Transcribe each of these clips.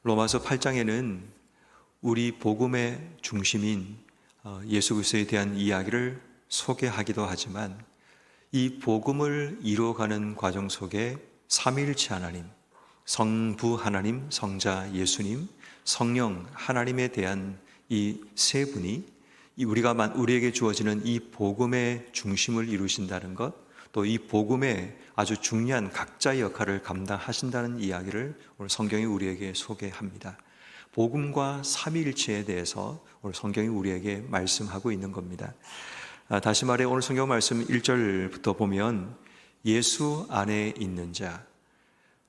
로마서 8장에는 우리 복음의 중심인 예수 그리스도에 대한 이야기를 소개하기도 하지만 이 복음을 이루어가는 과정 속에 삼위일체 하나님, 성부 하나님, 성자 예수님, 성령 하나님에 대한 이 세 분이 우리에게 주어지는 이 복음의 중심을 이루신다는 것, 또 이 복음의 아주 중요한 각자의 역할을 감당하신다는 이야기를 오늘 성경이 우리에게 소개합니다. 복음과 삼위일체에 대해서 오늘 성경이 우리에게 말씀하고 있는 겁니다. 다시 말해 오늘 성경 말씀 1절부터 보면 예수 안에 있는 자,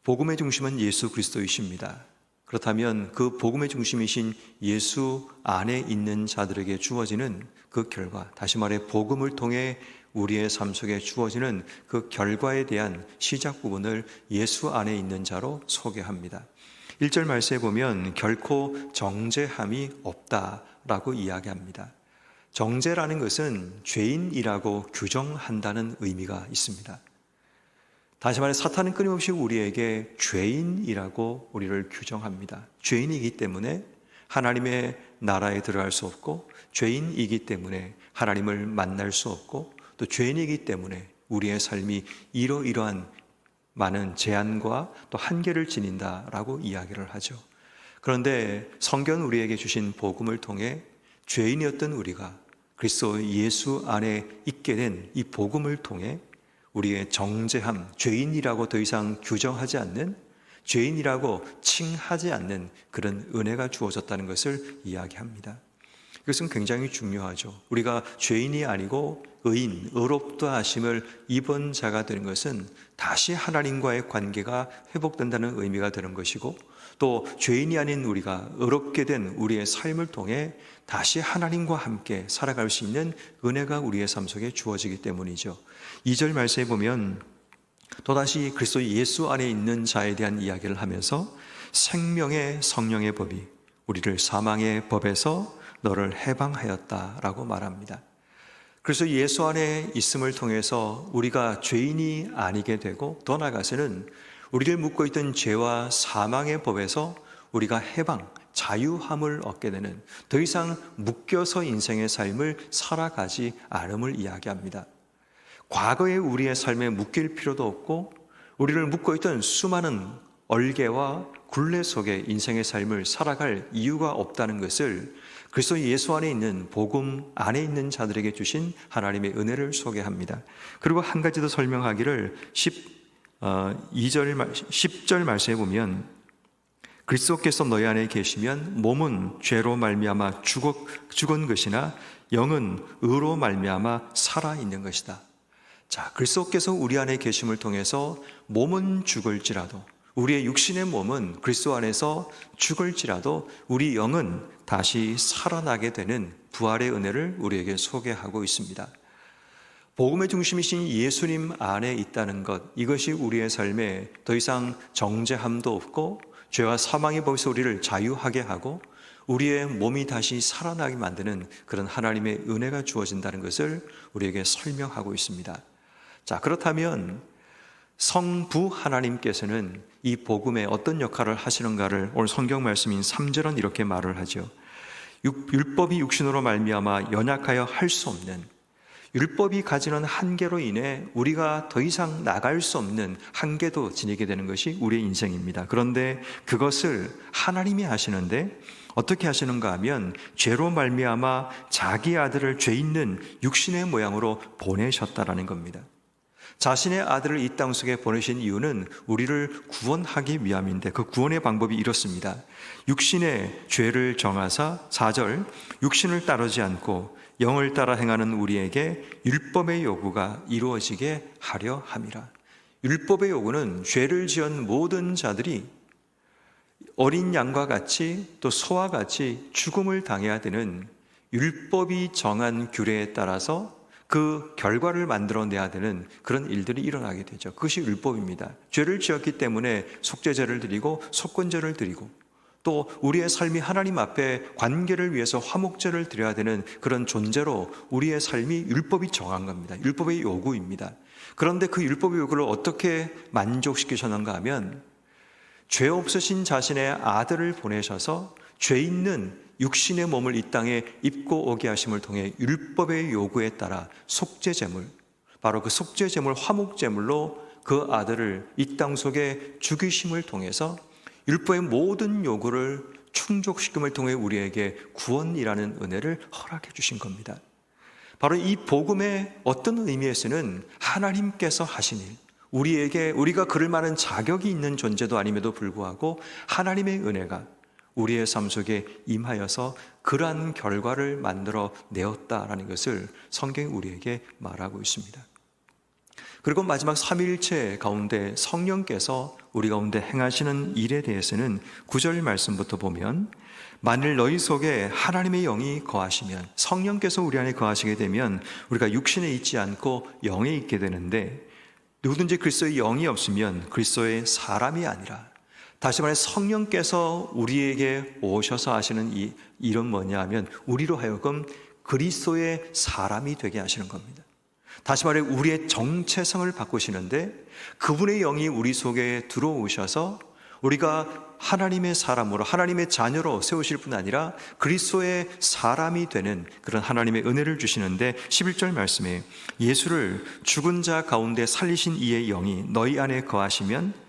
복음의 중심은 예수 그리스도이십니다. 그렇다면 그 복음의 중심이신 예수 안에 있는 자들에게 주어지는 그 결과, 다시 말해 복음을 통해 우리의 삶 속에 주어지는 그 결과에 대한 시작 부분을 예수 안에 있는 자로 소개합니다. 1절 말씀에 보면 결코 정죄함이 없다라고 이야기합니다. 정죄라는 것은 죄인이라고 규정한다는 의미가 있습니다. 다시 말해 사탄은 끊임없이 우리에게 죄인이라고 우리를 규정합니다. 죄인이기 때문에 하나님의 나라에 들어갈 수 없고, 죄인이기 때문에 하나님을 만날 수 없고, 또 죄인이기 때문에 우리의 삶이 이러이러한 많은 제한과 또 한계를 지닌다라고 이야기를 하죠. 그런데 성경은 우리에게 주신 복음을 통해 죄인이었던 우리가 그리스도 예수 안에 있게 된 이 복음을 통해 우리의 정죄함, 죄인이라고 더 이상 규정하지 않는, 죄인이라고 칭하지 않는 그런 은혜가 주어졌다는 것을 이야기합니다. 이것은 굉장히 중요하죠. 우리가 죄인이 아니고 의인, 의롭다 하심을 입은 자가 되는 것은 다시 하나님과의 관계가 회복된다는 의미가 되는 것이고, 또 죄인이 아닌 우리가 의롭게 된 우리의 삶을 통해 다시 하나님과 함께 살아갈 수 있는 은혜가 우리의 삶 속에 주어지기 때문이죠. 2절 말씀에 보면 또다시 그리스도 예수 안에 있는 자에 대한 이야기를 하면서 생명의 성령의 법이 우리를 사망의 법에서 너를 해방하였다라고 말합니다. 그래서 예수 안에 있음을 통해서 우리가 죄인이 아니게 되고, 더 나아가서는 우리를 묶고 있던 죄와 사망의 법에서 우리가 해방, 자유함을 얻게 되는, 더 이상 묶여서 인생의 삶을 살아가지 않음을 이야기합니다. 과거의 우리의 삶에 묶일 필요도 없고, 우리를 묶고 있던 수많은 얼개와 굴레 속에 인생의 삶을 살아갈 이유가 없다는 것을 그리스도 예수 안에 있는 복음 안에 있는 자들에게 주신 하나님의 은혜를 소개합니다. 그리고 한 가지 더 설명하기를 10절 말씀에 보면 그리스도께서 너희 안에 계시면 몸은 죄로 말미암아 죽은 것이나 영은 의로 말미암아 살아있는 것이다. 자, 그리스도께서 우리 안에 계심을 통해서 몸은 죽을지라도, 우리의 육신의 몸은 그리스도 안에서 죽을지라도 우리 영은 다시 살아나게 되는 부활의 은혜를 우리에게 소개하고 있습니다. 복음의 중심이신 예수님 안에 있다는 것, 이것이 우리의 삶에 더 이상 정죄함도 없고 죄와 사망의 법에서 우리를 자유하게 하고 우리의 몸이 다시 살아나게 만드는 그런 하나님의 은혜가 주어진다는 것을 우리에게 설명하고 있습니다. 자, 그렇다면 성부 하나님께서는 이 복음에 어떤 역할을 하시는가를 오늘 성경 말씀인 3절은 이렇게 말을 하죠. 율법이 육신으로 말미암아 연약하여 할 수 없는, 율법이 가지는 한계로 인해 우리가 더 이상 나갈 수 없는 한계도 지니게 되는 것이 우리의 인생입니다. 그런데 그것을 하나님이 하시는데 어떻게 하시는가 하면 죄로 말미암아 자기 아들을 죄 있는 육신의 모양으로 보내셨다라는 겁니다. 자신의 아들을 이 땅 속에 보내신 이유는 우리를 구원하기 위함인데, 그 구원의 방법이 이렇습니다. 육신의 죄를 정하사 4절 육신을 따르지 않고 영을 따라 행하는 우리에게 율법의 요구가 이루어지게 하려 함이라. 율법의 요구는 죄를 지은 모든 자들이 어린 양과 같이, 또 소와 같이 죽음을 당해야 되는, 율법이 정한 규례에 따라서 그 결과를 만들어내야 되는 그런 일들이 일어나게 되죠. 그것이 율법입니다. 죄를 지었기 때문에 속죄제를 드리고 속건제를 드리고, 또 우리의 삶이 하나님 앞에 관계를 위해서 화목제를 드려야 되는 그런 존재로 우리의 삶이 율법이 정한 겁니다. 율법의 요구입니다. 그런데 그 율법의 요구를 어떻게 만족시키셨는가 하면 죄 없으신 자신의 아들을 보내셔서 죄 있는 육신의 몸을 이 땅에 입고 오게 하심을 통해 율법의 요구에 따라 속죄제물, 바로 그 속죄제물 화목제물로 그 아들을 이 땅 속에 죽이심을 통해서 율법의 모든 요구를 충족시킴을 통해 우리에게 구원이라는 은혜를 허락해 주신 겁니다. 바로 이 복음의 어떤 의미에서는 하나님께서 하신 일, 우리가 그럴 만한 자격이 있는 존재도 아님에도 불구하고 하나님의 은혜가 우리의 삶 속에 임하여서 그러한 결과를 만들어 내었다라는 것을 성경이 우리에게 말하고 있습니다. 그리고 마지막 삼위일체 가운데 성령께서 우리 가운데 행하시는 일에 대해서는 9절 말씀부터 보면, 만일 너희 속에 하나님의 영이 거하시면, 성령께서 우리 안에 거하시게 되면 우리가 육신에 있지 않고 영에 있게 되는데, 누구든지 그리스도의 영이 없으면 그리스도의 사람이 아니라, 다시 말해 성령께서 우리에게 오셔서 하시는 이 일은 뭐냐 하면 우리로 하여금 그리스도의 사람이 되게 하시는 겁니다. 다시 말해 우리의 정체성을 바꾸시는데, 그분의 영이 우리 속에 들어오셔서 우리가 하나님의 사람으로, 하나님의 자녀로 세우실 뿐 아니라 그리스도의 사람이 되는 그런 하나님의 은혜를 주시는데, 11절 말씀에 예수를 죽은 자 가운데 살리신 이의 영이 너희 안에 거하시면,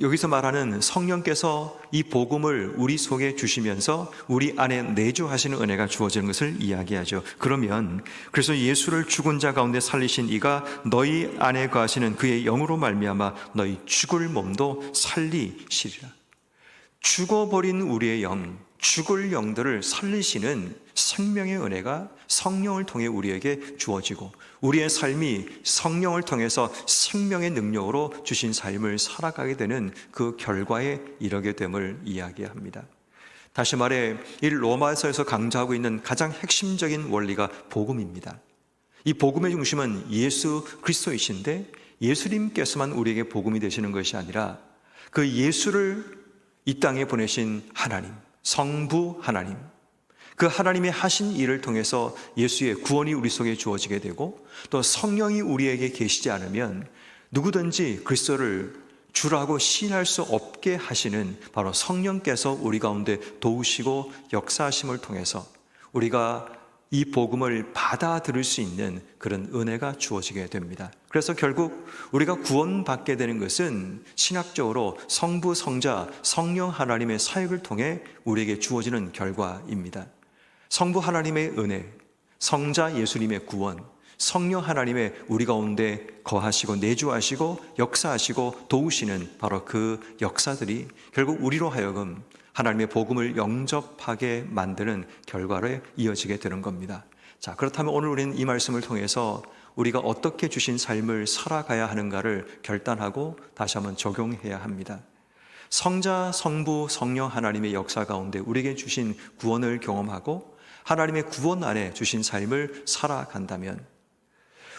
여기서 말하는 성령께서 이 복음을 우리 속에 주시면서 우리 안에 내주하시는 은혜가 주어지는 것을 이야기하죠. 그러면 그래서 예수를 죽은 자 가운데 살리신 이가 너희 안에 거하시는 그의 영으로 말미암아 너희 죽을 몸도 살리시리라. 죽어버린 우리의 영, 죽을 영들을 살리시는 생명의 은혜가 성령을 통해 우리에게 주어지고, 우리의 삶이 성령을 통해서 생명의 능력으로 주신 삶을 살아가게 되는 그 결과에 이르게 됨을 이야기합니다. 다시 말해 이 로마서에서 강조하고 있는 가장 핵심적인 원리가 복음입니다. 이 복음의 중심은 예수 그리스도이신데, 예수님께서만 우리에게 복음이 되시는 것이 아니라 그 예수를 이 땅에 보내신 하나님, 성부 하나님, 그 하나님의 하신 일을 통해서 예수의 구원이 우리 속에 주어지게 되고, 또 성령이 우리에게 계시지 않으면 누구든지 그리스도를 주라고 시인할 수 없게 하시는 바로 성령께서 우리 가운데 도우시고 역사하심을 통해서 우리가 이 복음을 받아들일 수 있는 그런 은혜가 주어지게 됩니다. 그래서 결국 우리가 구원받게 되는 것은 신학적으로 성부, 성자, 성령 하나님의 사역을 통해 우리에게 주어지는 결과입니다. 성부 하나님의 은혜, 성자 예수님의 구원, 성령 하나님의 우리 가운데 거하시고 내주하시고 역사하시고 도우시는 바로 그 역사들이 결국 우리로 하여금 하나님의 복음을 영접하게 만드는 결과로 이어지게 되는 겁니다. 자, 그렇다면 오늘 우리는 이 말씀을 통해서 우리가 어떻게 주신 삶을 살아가야 하는가를 결단하고 다시 한번 적용해야 합니다. 성자, 성부, 성령 하나님의 역사 가운데 우리에게 주신 구원을 경험하고 하나님의 구원 안에 주신 삶을 살아간다면,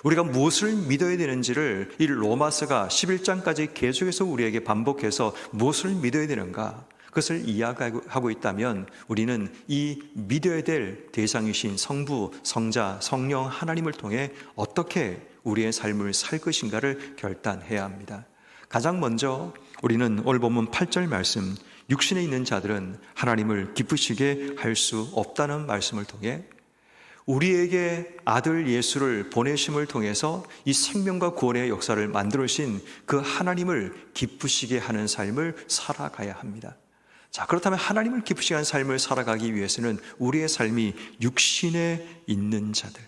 우리가 무엇을 믿어야 되는지를 이 로마서가 11장까지 계속해서 우리에게 반복해서 무엇을 믿어야 되는가, 그것을 이야기하고 있다면 우리는 이 믿어야 될 대상이신 성부, 성자, 성령 하나님을 통해 어떻게 우리의 삶을 살 것인가를 결단해야 합니다. 가장 먼저 우리는 오늘 본문 8절 말씀, 육신에 있는 자들은 하나님을 기쁘시게 할 수 없다는 말씀을 통해 우리에게 아들 예수를 보내심을 통해서 이 생명과 구원의 역사를 만들어주신 그 하나님을 기쁘시게 하는 삶을 살아가야 합니다. 자, 그렇다면 하나님을 기쁘시게 하는 삶을 살아가기 위해서는 우리의 삶이 육신에 있는 자들,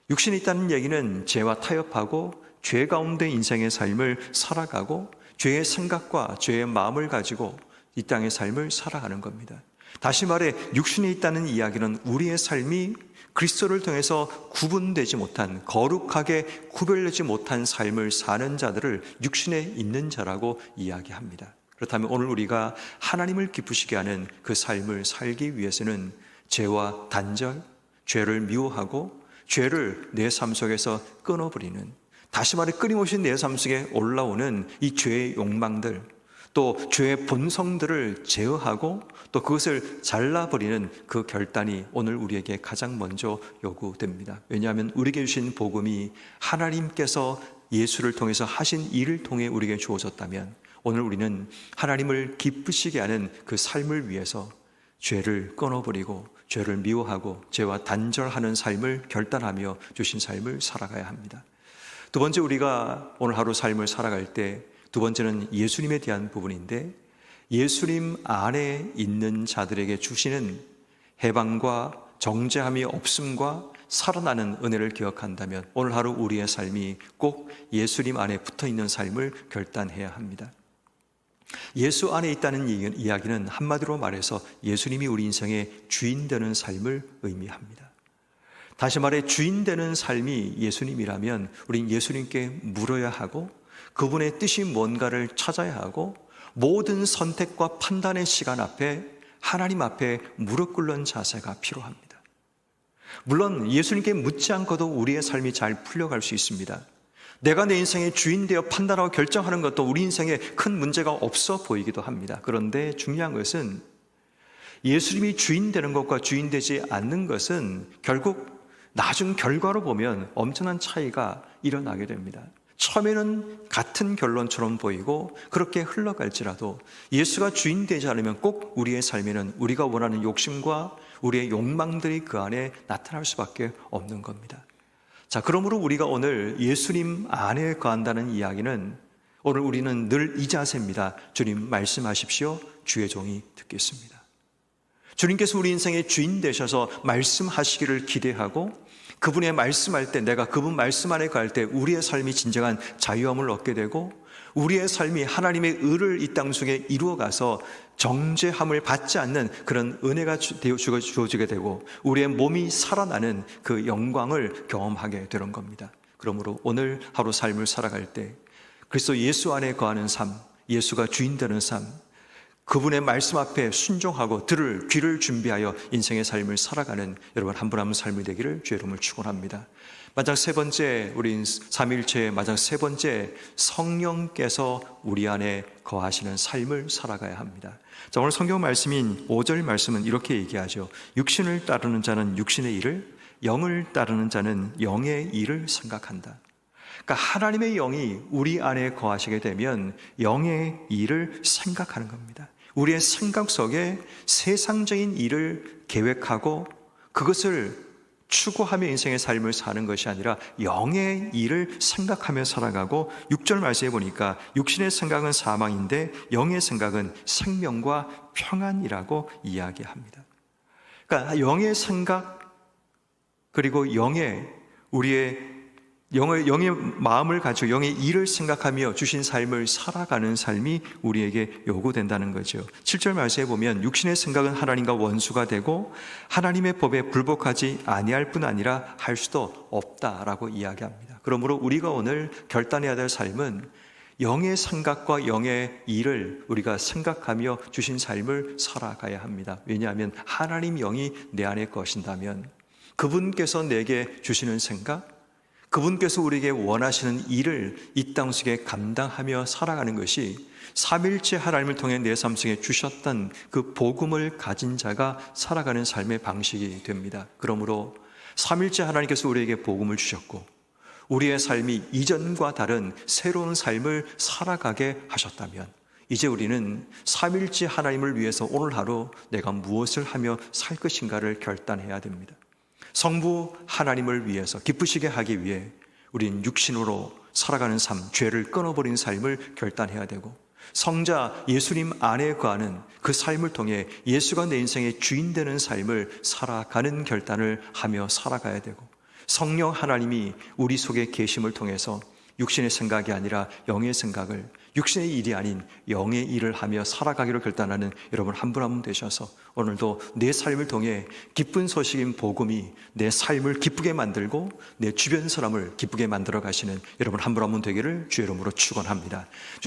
육신에 있다는 얘기는 죄와 타협하고 죄 가운데 인생의 삶을 살아가고 죄의 생각과 죄의 마음을 가지고 이 땅의 삶을 살아가는 겁니다. 다시 말해 육신에 있다는 이야기는 우리의 삶이 그리스도를 통해서 구분되지 못한, 거룩하게 구별되지 못한 삶을 사는 자들을 육신에 있는 자라고 이야기합니다. 그렇다면 오늘 우리가 하나님을 기쁘시게 하는 그 삶을 살기 위해서는 죄와 단절, 죄를 미워하고 죄를 내 삶 속에서 끊어버리는, 다시 말해 끊임없이 내 삶 속에 올라오는 이 죄의 욕망들, 또 죄의 본성들을 제어하고 또 그것을 잘라버리는 그 결단이 오늘 우리에게 가장 먼저 요구됩니다. 왜냐하면 우리에게 주신 복음이 하나님께서 예수를 통해서 하신 일을 통해 우리에게 주어졌다면 오늘 우리는 하나님을 기쁘시게 하는 그 삶을 위해서 죄를 끊어버리고 죄를 미워하고 죄와 단절하는 삶을 결단하며 주신 삶을 살아가야 합니다. 두 번째, 우리가 오늘 하루 삶을 살아갈 때 두 번째는 예수님에 대한 부분인데, 예수님 안에 있는 자들에게 주시는 해방과 정죄함이 없음과 살아나는 은혜를 기억한다면 오늘 하루 우리의 삶이 꼭 예수님 안에 붙어있는 삶을 결단해야 합니다. 예수 안에 있다는 이야기는 한마디로 말해서 예수님이 우리 인생의 주인 되는 삶을 의미합니다. 다시 말해 주인 되는 삶이 예수님이라면 우린 예수님께 물어야 하고 그분의 뜻이 뭔가를 찾아야 하고 모든 선택과 판단의 시간 앞에 하나님 앞에 무릎 꿇는 자세가 필요합니다. 물론 예수님께 묻지 않고도 우리의 삶이 잘 풀려갈 수 있습니다. 내가 내 인생의 주인 되어 판단하고 결정하는 것도 우리 인생에 큰 문제가 없어 보이기도 합니다. 그런데 중요한 것은 예수님이 주인 되는 것과 주인 되지 않는 것은 결국 나중 결과로 보면 엄청난 차이가 일어나게 됩니다. 처음에는 같은 결론처럼 보이고 그렇게 흘러갈지라도 예수가 주인 되지 않으면 꼭 우리의 삶에는 우리가 원하는 욕심과 우리의 욕망들이 그 안에 나타날 수밖에 없는 겁니다. 자, 그러므로 우리가 오늘 예수님 안에 거한다는 이야기는 오늘 우리는 늘 이 자세입니다. 주님 말씀하십시오. 주의 종이 듣겠습니다. 주님께서 우리 인생의 주인 되셔서 말씀하시기를 기대하고 그분의 말씀할 때 내가 그분 말씀 안에 갈 때 우리의 삶이 진정한 자유함을 얻게 되고 우리의 삶이 하나님의 의를 이 땅 속에 이루어가서 정죄함을 받지 않는 그런 은혜가 주어지게 되고 우리의 몸이 살아나는 그 영광을 경험하게 되는 겁니다. 그러므로 오늘 하루 삶을 살아갈 때 그리스도 예수 안에 거하는 삶, 예수가 주인 되는 삶, 그분의 말씀 앞에 순종하고 들을 귀를 준비하여 인생의 삶을 살아가는 여러분 한 분 한 분 삶이 되기를 주의 이름으로 축원합니다. 마지막 세 번째, 우린 삼위일체의 마지막 세 번째, 성령께서 우리 안에 거하시는 삶을 살아가야 합니다. 자, 오늘 성경 말씀인 5절 말씀은 이렇게 얘기하죠. 육신을 따르는 자는 육신의 일을, 영을 따르는 자는 영의 일을 생각한다. 그러니까 하나님의 영이 우리 안에 거하시게 되면 영의 일을 생각하는 겁니다. 우리의 생각 속에 세상적인 일을 계획하고 그것을 추구하며 인생의 삶을 사는 것이 아니라 영의 일을 생각하며 살아가고 6절 말씀에 보니까 육신의 생각은 사망인데 영의 생각은 생명과 평안이라고 이야기합니다. 그러니까 영의 생각 그리고 우리의 영의 마음을 가지고 영의 일을 생각하며 주신 삶을 살아가는 삶이 우리에게 요구된다는 거죠. 7절 말씀에 보면 육신의 생각은 하나님과 원수가 되고 하나님의 법에 불복하지 아니할 뿐 아니라 할 수도 없다라고 이야기합니다. 그러므로 우리가 오늘 결단해야 될 삶은 영의 생각과 영의 일을 우리가 생각하며 주신 삶을 살아가야 합니다. 왜냐하면 하나님 영이 내 안에 거신다면 그분께서 내게 주시는 생각, 그분께서 우리에게 원하시는 일을 이 땅 속에 감당하며 살아가는 것이 삼위일체 하나님을 통해 내 삶 속에 주셨던 그 복음을 가진 자가 살아가는 삶의 방식이 됩니다. 그러므로 삼위일체 하나님께서 우리에게 복음을 주셨고 우리의 삶이 이전과 다른 새로운 삶을 살아가게 하셨다면 이제 우리는 삼위일체 하나님을 위해서 오늘 하루 내가 무엇을 하며 살 것인가를 결단해야 됩니다. 성부 하나님을 위해서 기쁘시게 하기 위해 우린 육신으로 살아가는 삶, 죄를 끊어버린 삶을 결단해야 되고 성자 예수님 안에 거하는 그 삶을 통해 예수가 내 인생의 주인 되는 삶을 살아가는 결단을 하며 살아가야 되고 성령 하나님이 우리 속에 계심을 통해서 육신의 생각이 아니라 영의 생각을 육신의 일이 아닌 영의 일을 하며 살아가기로 결단하는 여러분 한 분 한 분 되셔서 오늘도 내 삶을 통해 기쁜 소식인 복음이 내 삶을 기쁘게 만들고 내 주변 사람을 기쁘게 만들어 가시는 여러분 한 분 한 분 되기를 주의 이름으로 축원합니다.